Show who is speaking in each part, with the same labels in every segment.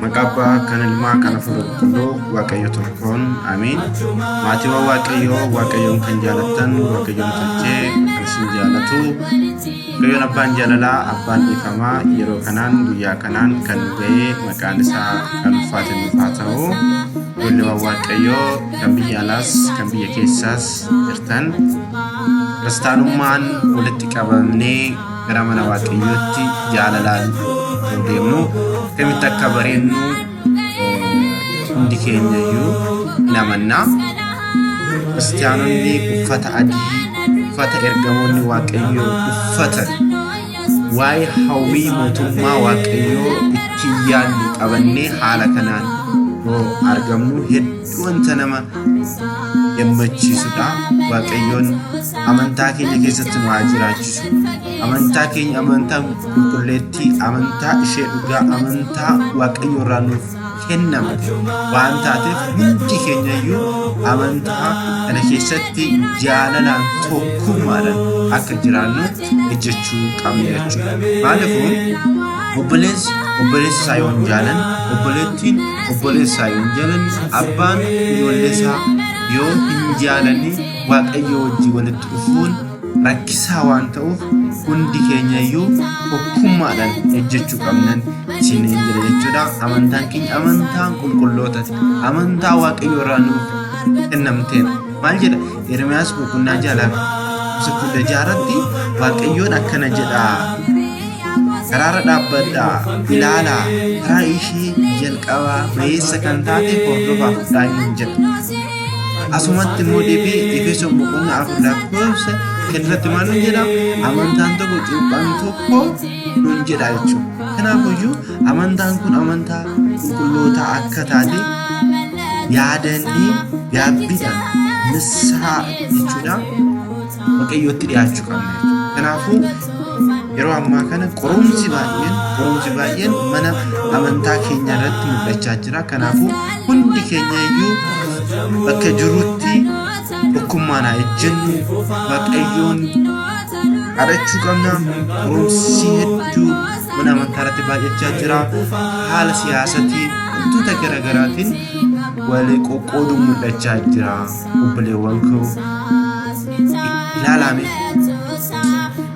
Speaker 1: Maqaba kanilma kana furuqullo waaqayyo tokkoon amiin. Maatiiwwan waaqayyoon kan jaalatan waaqayyoon tolchee kan isin jaalatu waaqayyoon abbaan jaalalaa abbaan dhiifamaa yeroo kanaan guyyaa kanaan kan ga'ee maqaan isaa kan ulfaatamu haa ta'u. Ijoolleewwan waaqayyoo kan biyya alaas kan biyya keessaas jirtan kiristaanummaan walitti qabamnee gara mana waaqayyootti jaalalaan deemnu kamitti akka bareennu hundi keenya iyyuu namanna. Kiristaanonni uffata adii uffata ergamoonni waaqayyoo uffatan waa'ee hawwii mootummaa waaqayyoo itti yaadnu qabannee haala kanaan yoo argamnu hedduu wanta nama gammachiisudha. Waaqayyoon amantaa keenya keessatti nu haa jiraachisu. Amantaa keenya amantaa qulqulleettii amantaa ishee dhugaa amantaa waaqayyo irraa nuuf kenname waan taateef hundi keenya iyyuu amantaa kana keessatti jaalalaan tokkummaadhaan akka jiraannu ejjechuu qabna jechuudha. Maaliifuu obboleessi isaa yoo hin jaalan obboleettiin obboleessaa yoo hin jaalan abbaan ijoollee isaa yoo hin jaalanne waaqayyo wajjin walitti dhufuun rakkisaa waan ta'uuf hundi keenya iyyuu tokkummaadhaan ejjechuu qabnan isiniin jira jechuudha. Amantaan keenya amantaa qulqullootati. Amantaa waaqayyo irraa nuuf kennamteedha. Maal jedha Ermiyaas boqonnaa 6 waaqayyoon akkana jedha. Karaara dhaabbadhaa ilaalaa karaa ishee jalqabaa bayeessa kan taate hordofaa fudhaa jedha. Asumatti immoo deebi'ee Efesoon boqonnaa 4 lakkoofsa irratti maal jedha amantaan tokko cuuphaan tokko nun jedha jechuudha. Kanaafiyyuu amantaan kun amantaa qulqulloota akka taate yaadannee gaabbiidhaan nissaa jechuudha waaqayyootti dhiyaachuu qabna jechuudha. Kanaafuu yeroo ammaa kana qorumsi baay'een mana amantaa keenya irratti mul'achaa jira. Kanaafuu hundi keenya iyyuu bakka jirutti tokkummaan haa ejjennu waaqayyoon kadhachuu qabna. Qorumsi hedduu mana amantaa irratti baay'achaa jira. Haala siyaasatiin wantoota garaagaraatiin walii qoqqooduun mul'achaa jira. Obboleewwan koo ilaalame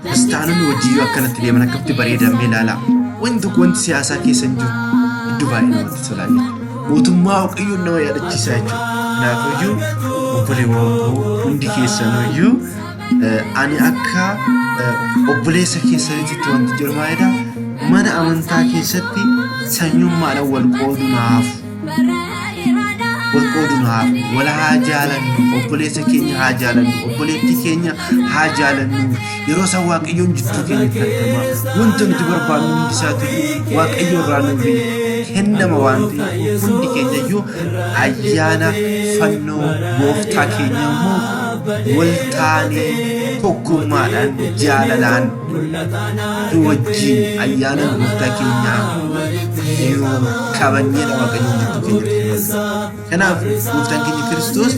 Speaker 1: kiristaanonni wajjin akkanatti deeman akkamitti bareedamee ilaalaa. Wanti siyaasaa keessa hin jiru iddoo baay'ee namatti tolaa jechuudha. Mootummaa waaqayyoon nama yaadachiisaa jechuudha. Kanaafiyyuu obboleewwan koo hundi keessaniyyuu ani akka obboleessa keessanitti wanti jiru maalidha? Mana amantaa keessatti sanyummaadhaan wal qoodunaaf wal haa jaalannu obboleessa keenya haa jaalannu obboleettii keenya haa jaalannu. Yeroo isaan waaqayyoon jidduu keenyatti argama wanta nuti barbaannu hundi isaatu waaqayyo irraa nuuf kennama waan ta'eef hundi keenya iyyuu ayyaana fannoo gooftaa keenya immoo wal taanee tokkummaadhaan jaalalaan wajjin ayyaana gooftaa keenyaa yoo kabanneedha waaqayyoon jidduu keenyatti. Kanaaf gooftaan keenya Kiristoos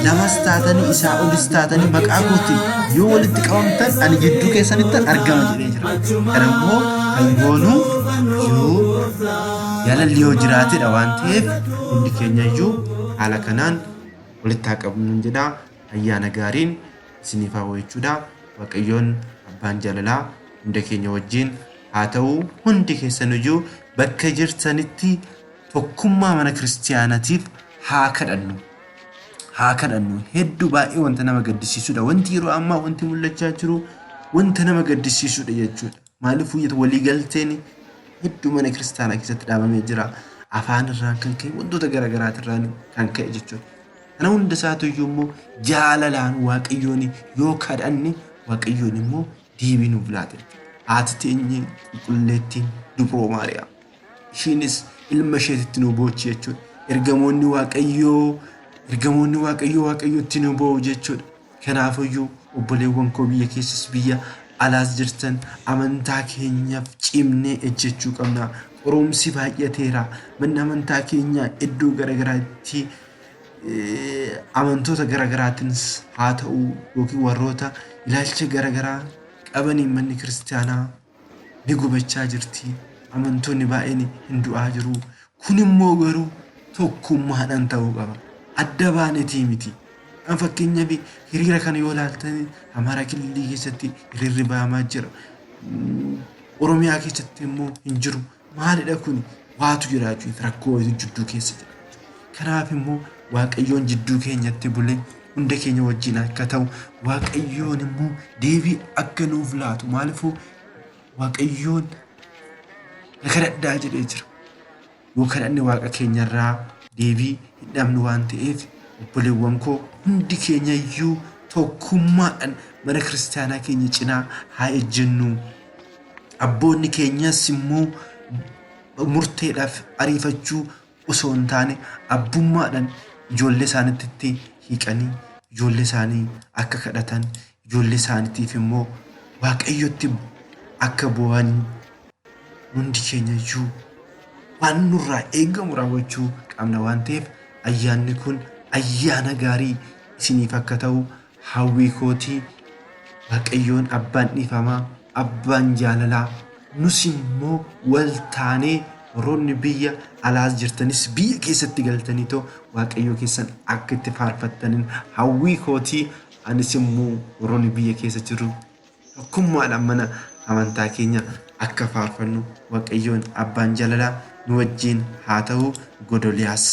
Speaker 1: namas taatanii isaa olis taatanii maqaa kootiin yoo walitti qabamtan ani jidduu keessanitti argama jedhee jira. Kana immoo kan goonu yoo jaalalli yoo jiraatedha waan ta'eef hundi keenya iyyuu haala kanaan walitti haa qabnu jedha. Ayyaana gaariin isiniif haa jechuudha. Waaqayyoon abbaan jaalalaa hunda keenya wajjin haa ta'u. Hundi keessan iyyuu bakka jirtanitti tokkummaa mana kiristaanaatiif haa kadhannu. Hedduu baay'ee wanta nama gaddisiisudha. Wanti yeroo ammaa wanti mul'achaa jiru wanta nama gaddisiisudha jechuudha. Maaliif walii galteen hedduu mana kiristaanaa keessatti dhaabamee jira. Afaan irraan kan ka'e wantoota garaagaraatirraan kan ka'e jechuudha. Kana hunda isaatu iyyuu immoo jaalalaan waaqayyoon yoo kadhanne waaqayyoon immoo deebii nuuf laata. Haati teenye qulqulleettiin dubroo Maariyaam isheenis ilma isheetitti nu boochi jechuudha. Ergamoonni waaqayyootti nu boo'u jechuudha. Kanaafiyyuu obboleewwan koo biyya keessas biyya alaas jirtan amantaa keenyaaf cimnee ejjechuu qabna. Qorumsi baay'ateera. Manni amantaa keenya iddoo garagaraatti amantoota garagaraatiinis haa ta'u yookiin warroota ilaalcha garagaraa qabaniin manni kiristaanaa ni gubachaa jirti. Amantoonni baay'een hin du'aa jiru. Kun immoo garuu tokkummaadhaan ta'uu qaba. Adda baanetii miti. An fakkeenyaaf hiriira kana yoo ilaaltan Amaaraa Kililii keessatti hiriirri ba'amaa jira. Oromiyaa keessatti immoo hin jiru. Maalidha kun? Waatu jira jechuudha. Rakkoo jidduu keessa jira. Kanaaf immoo Waaqayyoon jidduu keenyatti bulee hunda keenya wajjin akka ta'u Waaqayyoon immoo deebii akka nuuf laatu. Maaliifuu Waaqayyoon kadhadhaa jedhee jira. Yoo kadhanne Waaqa keenyarraa deebii hin dhabnu waan ta'eef obboleewwan koo hundi keenya iyyuu tokkummaadhaan mana kiristaanaa keenya cinaa haa ejjennu. Abboonni keenyas immoo murteedhaaf ariifachuu osoo hin taane abbummaadhaan ijoollee isaaniitti hiiqanii ijoollee isaanii akka kadhatan ijoollee isaaniitiif immoo Waaqayyotti akka boo'an hundi keenya iyyuu waan nurraa eegamu raawwachuu qabna waan ta'eef ayyaanni kun ayyaana gaarii isiniif akka ta'u hawwii kootii. Waaqayyoon abbaan dhiifamaa abbaan jaalalaa nus immoo wal taanee warroonni biyya alaas jirtanis biyya keessatti galtanii too Waaqayyoo keessan akka itti faarfattaniin hawwii kootii. Anis immoo warroonni biyya keessa jiru tokkummaadhaan mana amantaa keenya akka faarfannu Waaqayyoon abbaan jaalalaa nu wajjin haa ta'u. Godoliyaas.